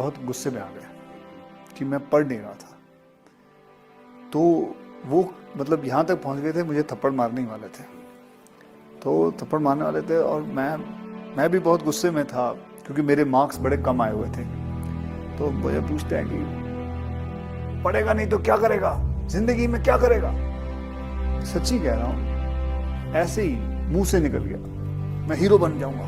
बहुत गुस्से में आ गया कि मैं पढ़ नहीं रहा था। तो वो मतलब यहाँ तक पहुँच गए थे, मुझे थप्पड़ मारने ही वाले थे। तो थप्पड़ मारने वाले थे और मैं भी बहुत गुस्से में था क्योंकि मेरे मार्क्स बड़े कम आए हुए थे। तो मुझे पूछते हैं कि पढ़ेगा नहीं तो क्या करेगा, जिंदगी में क्या करेगा। सच्ची कह रहा हूँ, ऐसे ही मुंह से निकल गया, मैं हीरो बन जाऊंगा।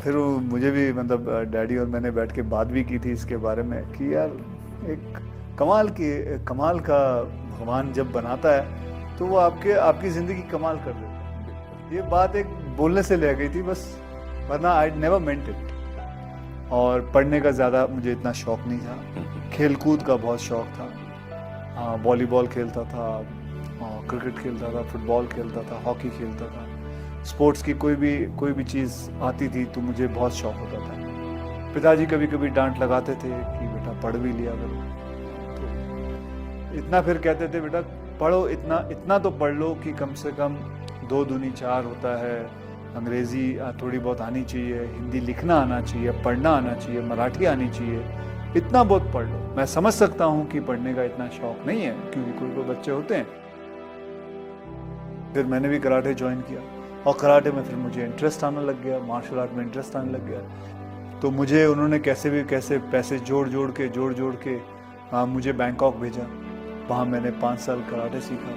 फिर मुझे भी मतलब डैडी और मैंने बैठ के बात भी की थी इसके बारे में कि यार एक कमाल का भगवान जब बनाता है तो वो आपकी जिंदगी कमाल कर देता है। ये बात एक बोलने से ले गई थी बस, वरना आई नेवर मेंट इट। और पढ़ने का ज़्यादा मुझे इतना शौक नहीं था, खेलकूद का बहुत शौक था। हाँ, वॉलीबॉल खेलता था, क्रिकेट खेलता था, फुटबॉल खेलता था, हॉकी खेलता था। स्पोर्ट्स की कोई भी चीज़ आती थी तो मुझे बहुत शौक होता था। पिताजी कभी कभी डांट लगाते थे कि बेटा पढ़ भी लिया करो, तो इतना फिर कहते थे बेटा पढ़ो, इतना तो पढ़ लो कि कम से कम 2 दूनी 4 होता है। अंग्रेज़ी थोड़ी बहुत आनी चाहिए, हिंदी लिखना आना चाहिए, पढ़ना आना चाहिए, मराठी आनी चाहिए, इतना बहुत पढ़ लो। मैं समझ सकता हूँ कि पढ़ने का इतना शौक नहीं है क्योंकि कोई बच्चे होते हैं। फिर मैंने भी कराटे ज्वाइन किया और कराटे में फिर मुझे इंटरेस्ट आने लग गया, मार्शल आर्ट में इंटरेस्ट आने लग गया। तो मुझे उन्होंने कैसे पैसे जोड़ जोड़ के मुझे बैंकॉक भेजा। वहाँ मैंने 5 साल कराटे सीखा।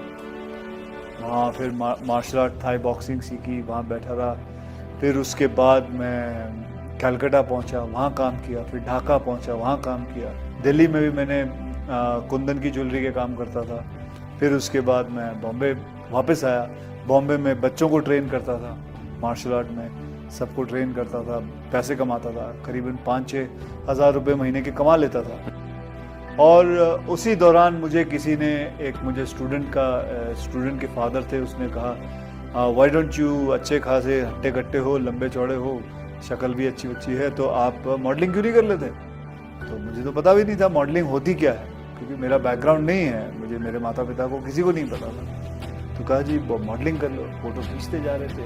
वहाँ फिर मार्शल आर्ट, थाई बॉक्सिंग सीखी, वहाँ बैठा रहा। फिर उसके बाद मैं कलकत्ता पहुँचा, वहाँ काम किया। फिर ढाका पहुँचा, वहाँ काम किया। दिल्ली में भी मैंने कुंदन की ज्वेलरी के काम करता था। फिर उसके बाद मैं बॉम्बे वापस आया। बॉम्बे में बच्चों को ट्रेन करता था, मार्शल आर्ट में सबको ट्रेन करता था, पैसे कमाता था। करीबन 5-6 हज़ार रुपये महीने के कमा लेता था। और उसी दौरान मुझे किसी ने, मुझे स्टूडेंट के फादर थे, उसने कहा व्हाई डोंट यू, अच्छे खासे हट्टे कट्टे हो, लंबे चौड़े हो, शक्ल भी अच्छी है, तो आप मॉडलिंग क्यों नहीं कर लेते। तो मुझे तो पता भी नहीं था मॉडलिंग होती क्या है, क्योंकि मेरा बैकग्राउंड नहीं है, मेरे माता पिता को किसी को नहीं पता था। तो कहा जी मॉडलिंग कर लो। फोटो खींचते जा रहे थे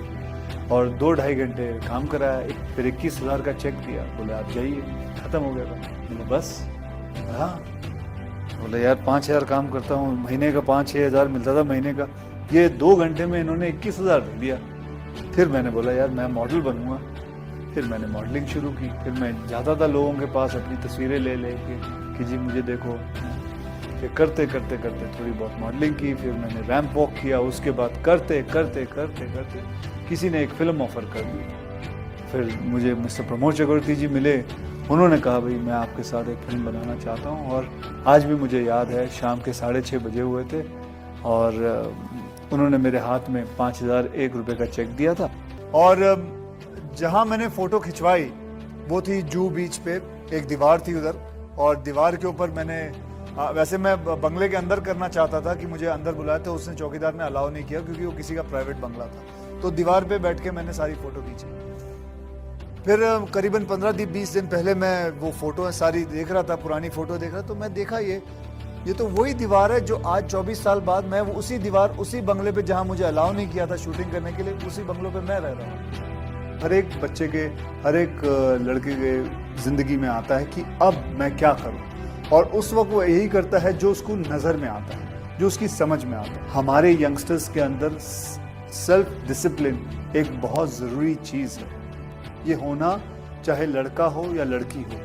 और 2-2.5 घंटे काम कराया। फिर 21,000 का चेक दिया, बोले आप जाइए, ख़त्म हो गया था। बस हाँ, बोले यार 5,000 काम करता हूँ, महीने का 5-6 हज़ार मिलता था महीने का, ये 2 घंटे में इन्होंने 21,000 दे दिया। फिर मैंने बोला यार मैं मॉडल बनूंगा। फिर मैंने मॉडलिंग शुरू की। फिर मैं जाता था लोगों के पास अपनी तस्वीरें ले के कि जी मुझे देखो। फिर करते थोड़ी बहुत मॉडलिंग की। फिर मैंने रैंप वॉक किया। उसके बाद करते किसी ने एक फिल्म ऑफर कर दी। फिर मुझे मिस्टर प्रमोद चक्रवर्ती जी मिले। उन्होंने कहा भाई मैं आपके साथ एक फिल्म बनाना चाहता हूँ। और आज भी मुझे याद है, शाम के 6:30 बजे हुए थे और उन्होंने मेरे हाथ में 5,001 रुपये का चेक दिया था। और जहाँ मैंने फ़ोटो खिंचवाई वो थी जू बीच पे, एक दीवार थी उधर, और दीवार के ऊपर मैंने वैसे मैं बंगले के अंदर करना चाहता था कि मुझे अंदर बुलाया, तो उसने चौकीदार ने अलाउ नहीं किया क्योंकि वो किसी का प्राइवेट बंगला था। तो दीवार पे बैठ के मैंने सारी फ़ोटो खींची। फिर करीबन 15-20 दिन पहले मैं वो फ़ोटो सारी देख रहा था, पुरानी फ़ोटो देख रहा, तो मैं देखा ये तो वही दीवार है जो आज 24 साल बाद मैं उसी बंगले पे जहाँ मुझे अलाउ नहीं किया था शूटिंग करने के लिए, उसी बंगलों पे मैं रह रहा हूँ। हर एक बच्चे के, हर एक लड़के के ज़िंदगी में आता है कि अब मैं क्या करूँ, और उस वक्त वो यही करता है जो उसको नज़र में आता है, जो उसकी समझ में आता है। हमारे यंगस्टर्स के अंदर सेल्फ डिसिप्लिन एक बहुत ज़रूरी चीज़ है। ये होना चाहे लड़का हो या लड़की हो।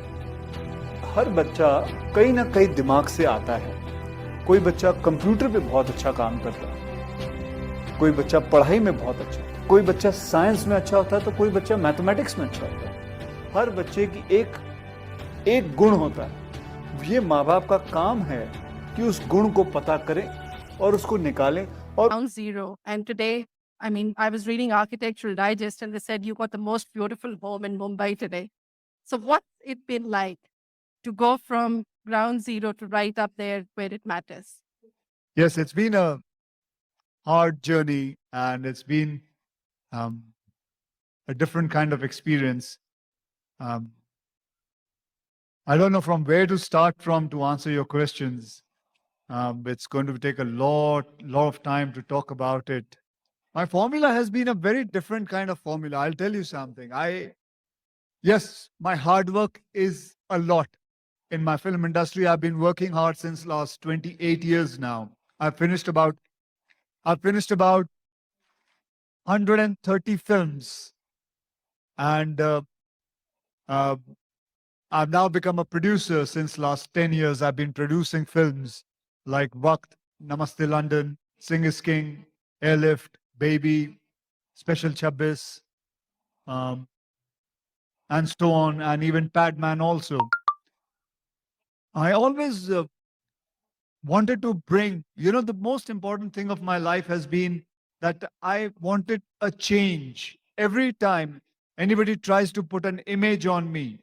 हर बच्चा कहीं ना कहीं दिमाग से आता है। कोई बच्चा कंप्यूटर पे बहुत अच्छा काम करता है, कोई बच्चा पढ़ाई में बहुत अच्छा होता है, कोई बच्चा साइंस में अच्छा होता है, तो कोई बच्चा मैथमेटिक्स में अच्छा होता है। हर बच्चे की एक गुण होता है। ये माँ बाप का काम है कि उस गुण को पता करें और उसको निकालें। और Ground zero. And today, I mean, I was reading Architectural Digest and they said you got the most beautiful home in Mumbai today. So what's it been like to go from ground zero to right up there where it matters? yes, it's been a hard journey and it's been a different kind of experience. I don't know from where to start from to answer your questions. It's going to take a lot of time to talk about it. My formula has been a very different kind of formula. I'll tell you something. Yes, my hard work is a lot. In my film industry, I've been working hard since last 28 years now. I've finished about 130 films, and uh, I've now become a producer since last 10 years. I've been producing films like Waqt, Namaste London, Sing is King, Airlift, Baby, Special Chabbis, um, and so on, and even Padman also. I always wanted to bring, the most important thing of my life has been that I wanted a change. Every time anybody tries to put an image on me,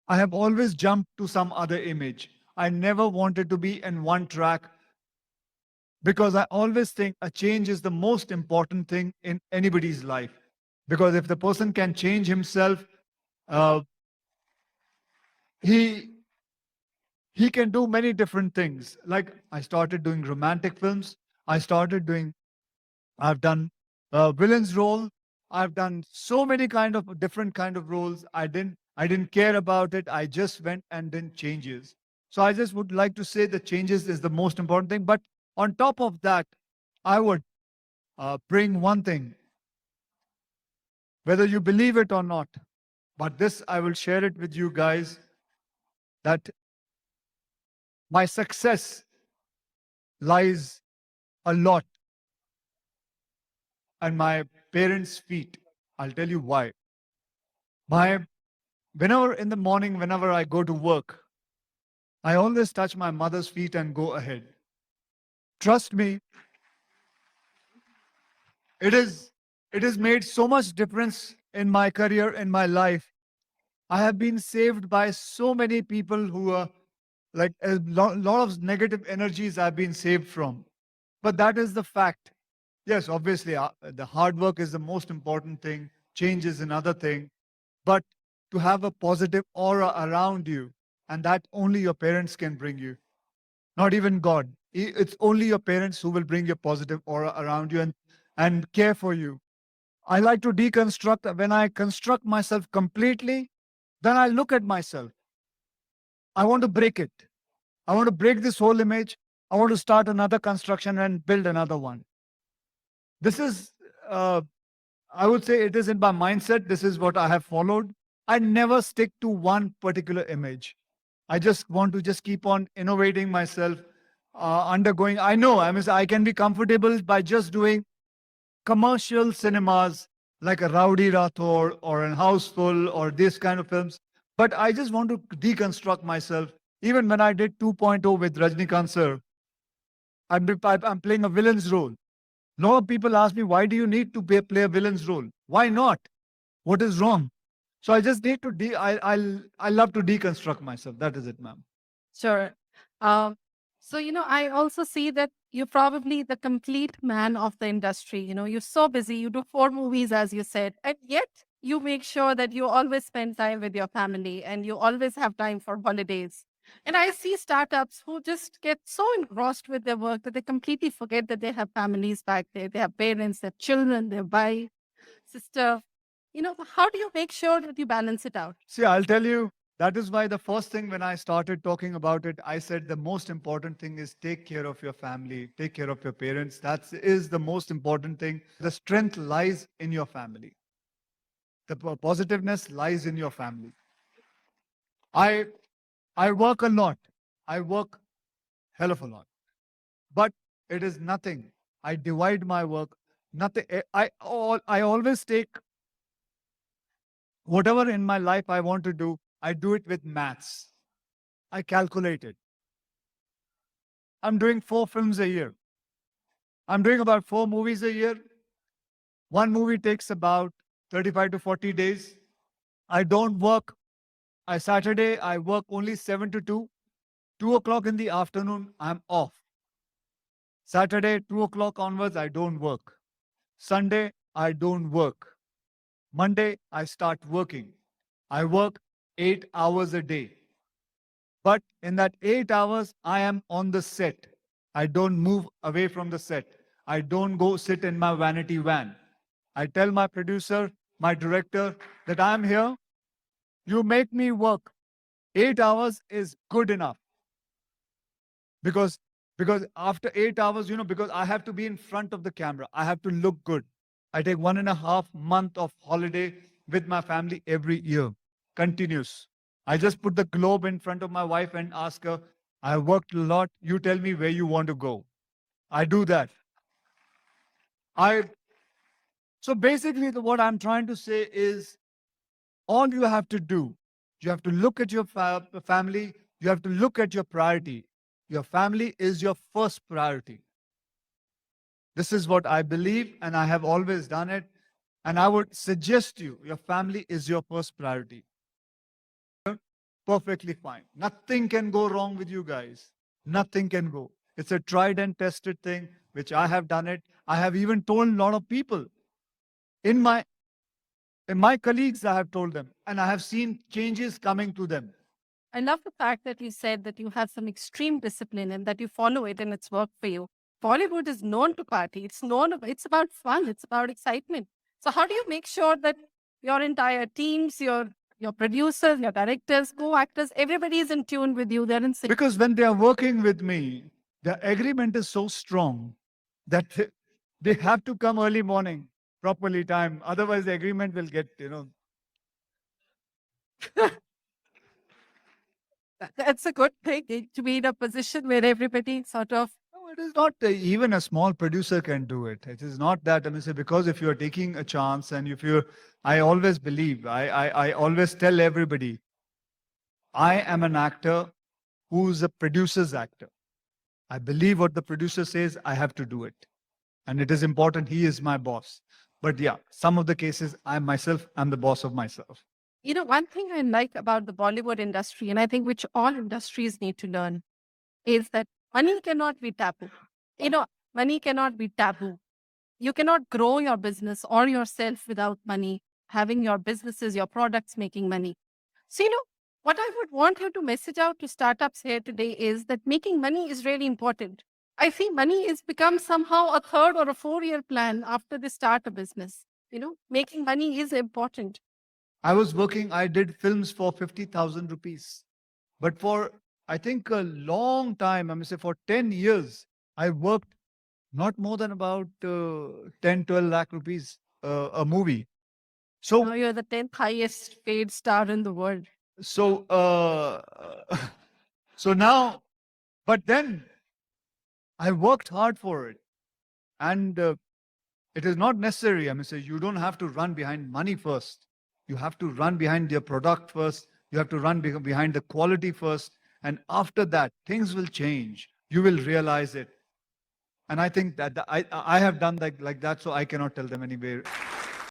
I have always jumped to some other image. I never wanted to be in one track because I always think a change is the most important thing in anybody's life. Because if the person can change himself, uh, he he can do many different things. Like I started doing romantic films. I started doing I've done villains role. I've done so many kind of different kind of roles. I didn't care about it. I just went and did changes. So I just would like to say the changes is the most important thing. But on top of that, I would bring one thing, whether you believe it or not. But this I will share it with you guys that my success lies a lot at my parents' feet. I'll tell you why. My Whenever in the morning, whenever I go to work, I always touch my mother's feet and go ahead. Trust me, it is it has made so much difference in my career, in my life. I have been saved by so many people who are like a lot of negative energies I've been saved from. But that is the fact. Yes, obviously, the hard work is the most important thing. Change is another thing. But to have a positive aura around you, and that only your parents can bring you, not even God. It's only your parents who will bring your positive aura around you and care for you. I like to deconstruct. When I construct myself completely, then I look at myself. I want to break it. I want to break this whole image. I want to start another construction and build another one. This is, I would say, it is in my mindset. This is what I have followed. I never stick to one particular image. I just want to just keep on innovating myself, undergoing. I can be comfortable by just doing commercial cinemas like a Rowdy Rathore or an Houseful or this kind of films. But I just want to deconstruct myself. Even when I did 2.0 with Rajnikant sir, I'm playing a villain's role. A lot of people ask me, why do you need to play a villain's role? Why not? What is wrong? So I just need to I love to deconstruct myself. That is it, ma'am. Sure. Um, so, I also see that you're probably the complete man of the industry. You're so busy. You do 4 movies, as you said, and yet you make sure that you always spend time with your family and you always have time for holidays. And I see startups who just get so engrossed with their work that they completely forget that they have families back there. They have parents, their children, their wife, sister. How do you make sure that you balance it out? See, I'll tell you, that is why the first thing when I started talking about it, I said the most important thing is take care of your family, take care of your parents. That is the most important thing. The strength lies in your family. The positiveness lies in your family. I I work a lot. I work hell of a lot. But it is nothing. I divide my work. Nothing. I always take whatever in my life I want to do, I do it with maths. I calculate it. I'm doing 4 films a year. I'm doing about 4 movies a year. One movie takes about 35 to 40 days. I don't work. Saturday, I work only 7 to 2. 2 o'clock in the afternoon, I'm off. Saturday, 2 o'clock onwards, I don't work. Sunday, I don't work. Monday, I start working. I work 8 hours a day. But in that 8 hours, I am on the set. I don't move away from the set. I don't go sit in my vanity van. I tell my producer, my director, that I'm here. You make me work. 8 hours is good enough. Because after 8 hours, because I have to be in front of the camera. I have to look good. I take 1.5 month of holiday with my family every year. Continuous. I just put the globe in front of my wife and ask her, I worked a lot. You tell me where you want to go. I do that. I So basically what I'm trying to say is all you have to do, you have to look at your family, you have to look at your priority. Your family is your first priority. This is what I believe, and I have always done it. And I would suggest you, your family is your first priority. Perfectly fine. Nothing can go wrong with you guys. Nothing can go. It's a tried and tested thing, which I have done it. I have even told a lot of people in my colleagues, I have told them, and I have seen changes coming to them. I love the fact that you said that you have some extreme discipline and that you follow it and it's worked for you. Bollywood is known to party. It's about fun. It's about excitement. So how do you make sure that your entire teams, your producers, your directors, co-actors, everybody is in tune with you? They're in sync. Because when they are working with me, the agreement is so strong that they have to come early morning, properly time. Otherwise, the agreement will get, That's a good thing to be in a position where everybody sort of. No, it is not. Even a small producer can do it. It is not that. I mean, say, because if you are taking a chance and if you're, I always believe, I always tell everybody, I am an actor who's a producer's actor. I believe what the producer says, I have to do it. And it is important. He is my boss. But yeah, some of the cases, I myself am the boss of myself. One thing I like about the Bollywood industry, and I think which all industries need to learn, is that money cannot be taboo. Money cannot be taboo. You cannot grow your business or yourself without money, having your businesses, your products making money. So, what I would want you to message out to startups here today is that making money is really important. I see money is become somehow a 3rd or a 4-year plan after they start a business. Making money is important. I did films for 50,000 rupees. But for, I think, a long time, I mean, say for 10 years, I worked not more than about 10, 12 lakh rupees a movie. Now So, you're the 10th highest paid star in the world. so, so now, but then I worked hard for it. And it is not necessary. I mean, say you don't have to run behind money first. You have to run behind your product first. You have to run behind the quality first. And after that, things will change. You will realize it. And I think that I have done like that, so I cannot tell them anywhere.